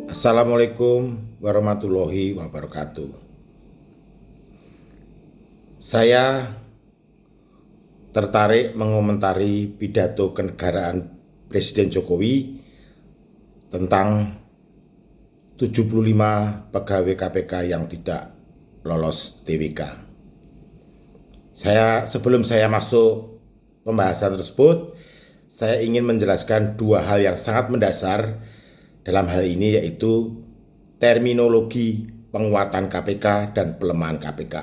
Assalamualaikum warahmatullahi wabarakatuh. Saya tertarik mengomentari pidato kenegaraan Presiden Jokowi tentang 75 pegawai KPK yang tidak lolos TWK. Sebelum saya masuk pembahasan tersebut, saya ingin menjelaskan dua hal yang sangat mendasar dalam hal ini, yaitu terminologi penguatan KPK dan pelemahan KPK.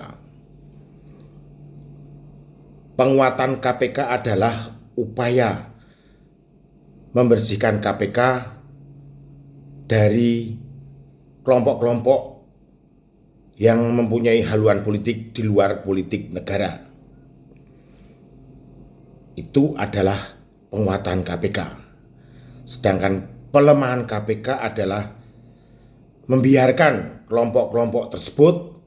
Penguatan KPK adalah upaya membersihkan KPK dari kelompok-kelompok yang mempunyai haluan politik di luar politik negara. Itu adalah penguatan KPK. Sedangkan pelemahan KPK adalah membiarkan kelompok-kelompok tersebut,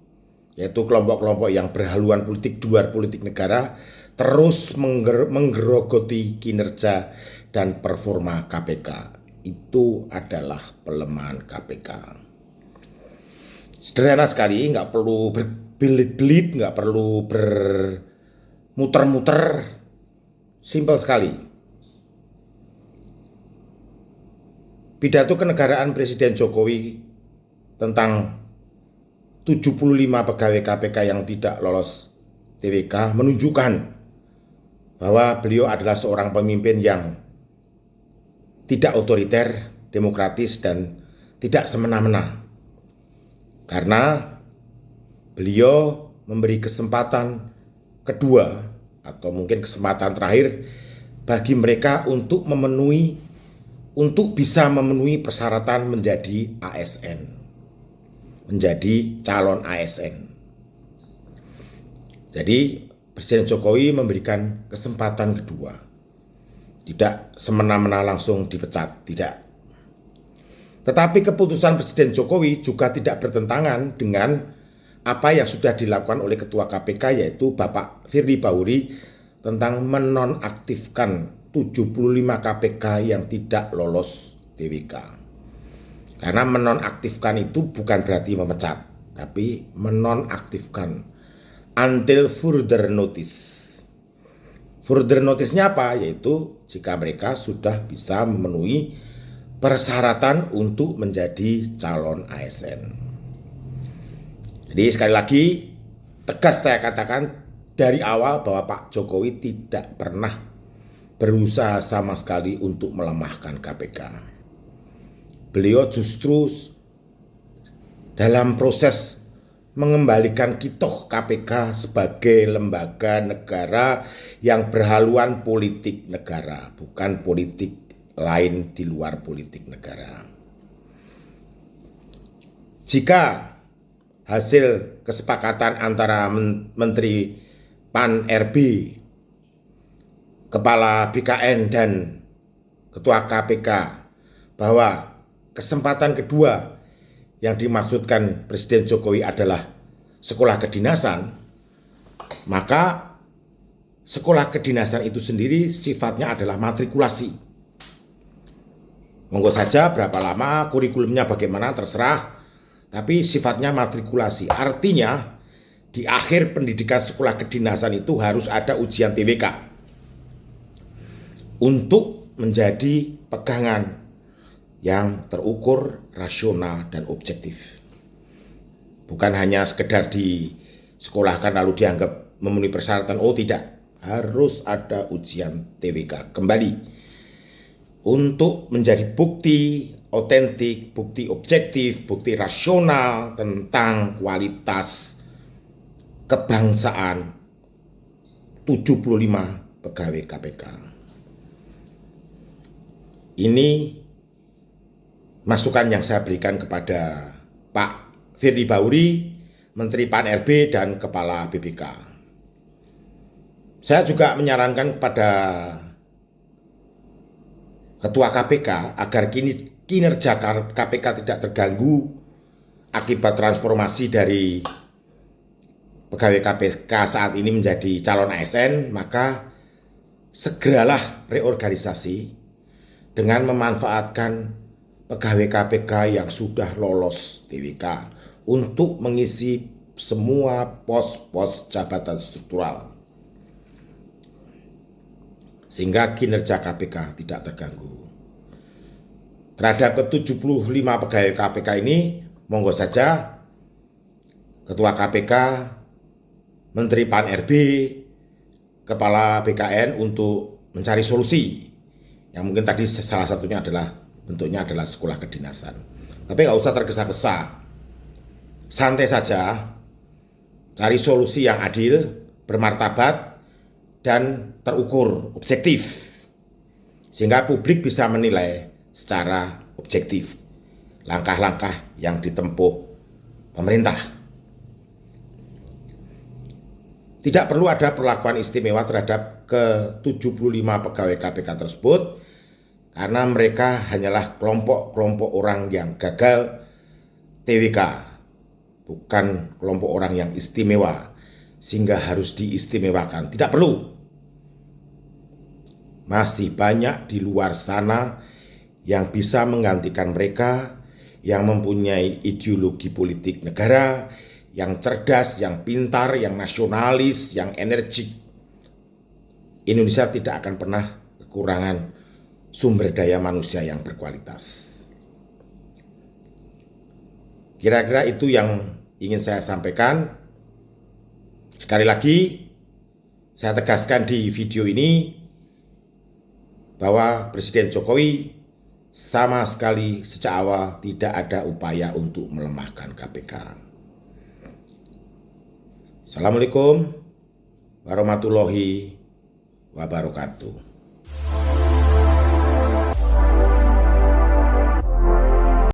yaitu kelompok-kelompok yang berhaluan politik di luar politik negara, terus menggerogoti kinerja dan performa KPK. Itu adalah pelemahan KPK. Sederhana sekali, nggak perlu berbelit-belit, nggak perlu bermuter-muter, simpel sekali. Pidato kenegaraan Presiden Jokowi tentang 75 pegawai KPK yang tidak lolos TWK menunjukkan bahwa beliau adalah seorang pemimpin yang tidak otoriter, demokratis, dan tidak semena-mena. Karena beliau memberi kesempatan kedua atau mungkin kesempatan terakhir bagi mereka untuk bisa memenuhi persyaratan menjadi ASN, menjadi calon ASN. Jadi Presiden Jokowi memberikan kesempatan kedua, tidak semena-mena langsung dipecat, tidak. Tetapi keputusan Presiden Jokowi juga tidak bertentangan dengan apa yang sudah dilakukan oleh Ketua KPK, yaitu Bapak Firly Bahuri, tentang menonaktifkan 75 KPK yang tidak lolos TWK. Karena menonaktifkan itu bukan berarti memecat, tapi menonaktifkan until further notice. Further notice-nya apa? Yaitu jika mereka sudah bisa memenuhi persyaratan untuk menjadi calon ASN. Jadi sekali lagi tegas saya katakan dari awal bahwa Pak Jokowi tidak pernah berusaha sama sekali untuk melemahkan KPK. Beliau justru dalam proses mengembalikan kitoh KPK sebagai lembaga negara yang berhaluan politik negara, bukan politik lain di luar politik negara. Jika hasil kesepakatan antara Menteri Pan-RB, Kepala BKN, dan Ketua KPK bahwa kesempatan kedua yang dimaksudkan Presiden Jokowi adalah sekolah kedinasan, maka sekolah kedinasan itu sendiri sifatnya adalah matrikulasi. Monggo saja berapa lama, kurikulumnya bagaimana, terserah, tapi sifatnya matrikulasi. Artinya di akhir pendidikan sekolah kedinasan itu harus ada ujian TWK untuk menjadi pegangan yang terukur, rasional, dan objektif. Bukan hanya sekedar disekolahkan lalu dianggap memenuhi persyaratan. Oh tidak, harus ada ujian TWK kembali untuk menjadi bukti otentik, bukti objektif, bukti rasional tentang kualitas kebangsaan 75 pegawai KPK. Ini masukan yang saya berikan kepada Pak Firly Bahuri, Menteri Pan-RB, dan Kepala BPK. Saya juga menyarankan kepada Ketua KPK agar kinerja KPK tidak terganggu akibat transformasi dari pegawai KPK saat ini menjadi calon ASN, maka segeralah reorganisasi dengan memanfaatkan pegawai KPK yang sudah lolos TWK untuk mengisi semua pos-pos jabatan struktural, sehingga kinerja KPK tidak terganggu. Terhadap ke-75 pegawai KPK ini, monggo saja Ketua KPK, Menteri Pan-RB, Kepala BKN untuk mencari solusi. Yang mungkin tadi salah satunya adalah bentuknya adalah sekolah kedinasan. Tapi nggak usah tergesa-gesa, santai saja, cari solusi yang adil, bermartabat, dan terukur, objektif, sehingga publik bisa menilai secara objektif langkah-langkah yang ditempuh pemerintah. Tidak perlu ada perlakuan istimewa terhadap ke-75 pegawai KPK tersebut, karena mereka hanyalah kelompok-kelompok orang yang gagal TWK, bukan kelompok orang yang istimewa, sehingga harus diistimewakan. Tidak perlu. Masih banyak di luar sana yang bisa menggantikan mereka, yang mempunyai ideologi politik negara, yang cerdas, yang pintar, yang nasionalis, yang energik. Indonesia tidak akan pernah kekurangan sumber daya manusia yang berkualitas. Kira-kira itu yang ingin saya sampaikan. Sekali lagi, saya tegaskan di video ini bahwa Presiden Jokowi sama sekali sejak awal tidak ada upaya untuk melemahkan KPK. Assalamualaikum warahmatullahi wabarakatuh.